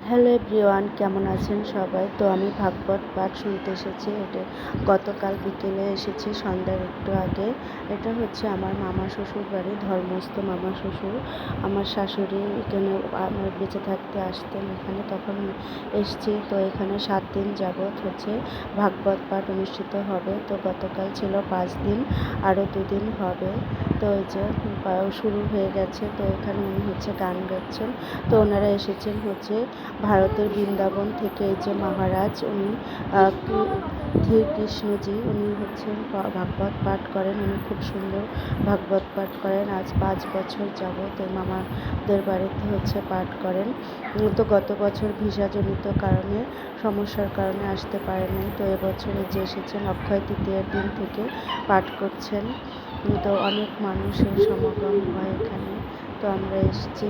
Hello everyone, কেমন আছেন সবাই? তো আমি ভাগবত পাঠ শুনতে এসেছি। এটা গতকাল বিকেলে এসেছি, সন্ধ্যার একটু আগে। এটা হচ্ছে আমার মামা শ্বশুর বাড়ি, ধর্মস্থ মামা শ্বশুর। আমার শাশুড়ি এখানে আমার বেঁচে থাকতে আসতেন এখানে, তখন এসছি। তো এখানে 7 দিন যাবৎ হচ্ছে ভাগবত পাঠ অনুষ্ঠিত হবে। তো গতকাল ছিল 5 দিন, আরও 2 দিন হবে। তো ওই যে শুরু হয়ে গেছে। তো এখানে উনি হচ্ছে গান গাচ্ছেন। তো ওনারা এসেছেন হচ্ছে ভারতের বৃন্দাবন থেকে। এই যে মহারাজ, উনি ধীর কৃষ্ণজি, উনি হচ্ছেন ভাগবত পাঠ করেন। উনি খুব সুন্দর ভাগবত পাঠ করেন। আজ 5 বছর যাবৎ এই মামাদের বাড়িতে হচ্ছে পাঠ করেন। তো গত বছর ভিসাজনিত কারণে, সমস্যার কারণে আসতে পারেনি। তো এবছরে যে এসেছেন অক্ষয় তৃতীয়ার দিন থেকে পাঠ করছেন। তো অনেক মানুষের সমাগম হয় এখানে। তো আমরা এসেছি।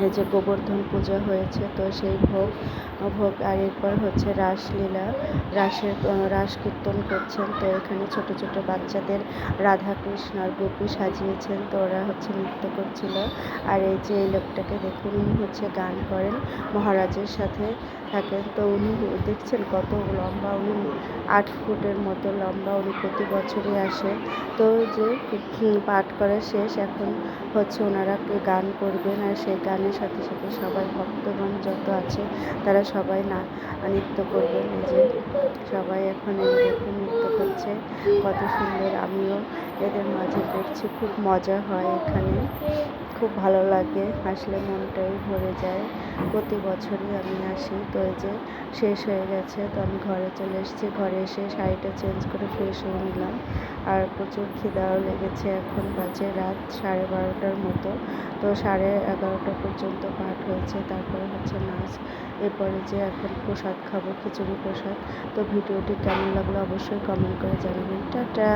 এই যে গোবর্ধন পূজা হয়েছে, তো সেই ভোগ আর এরপর হচ্ছে রাসলীলা, রাস কীর্তন করছেন। তো এখানে ছোট ছোট বাচ্চাদের রাধা কৃষ্ণ আর গোপী সাজিয়েছেন। তো ওরা হচ্ছে নৃত্য করছিল। আর এই যে এই লোকটাকে দেখুন, উনি হচ্ছে গান করেন, মহারাজের সাথে থাকেন। তো উনি দেখছেন কত লম্বা, উনি 8 ফুটের মতো লম্বা। উনি প্রতি বছরই আসেন। তো যে পাঠ করা শেষ, এখন হচ্ছে ওনারা গান করবেন। আর সেই গানের সাথে সাথে সবাই ভক্তগণ যত আছে তারা সবাই নৃত্য করবেন। এই যে সবাই এখন এরকম নৃত্য করছে, কত সুন্দর। আমিও এদের মাঝে দেখছি, খুব মজা হয় এখানে, খুব ভালো লাগে। আসলে মনটাই ভরে যায়। প্রতি বছরই আমি আসি। তো এই যে শেষ হয়ে গেছে, তো আমি ঘরে চলে এসেছি। ঘরে এসে শাড়িটা চেঞ্জ করে ফ্রেশ হয়ে নিলাম। আর প্রচুর খিদাও লেগেছে। এখন বাজে রাত 12:30টার মতো। তো 11:30 পর্যন্ত পাঠ হয়েছে, তারপরে হচ্ছে নাচ। এরপরে যে এখন প্রসাদ খাবো, খিচুড়ি প্রসাদ। তো ভিডিওটি কেমন লাগলো অবশ্যই কমেন্ট করে জানাবেন। টাটা।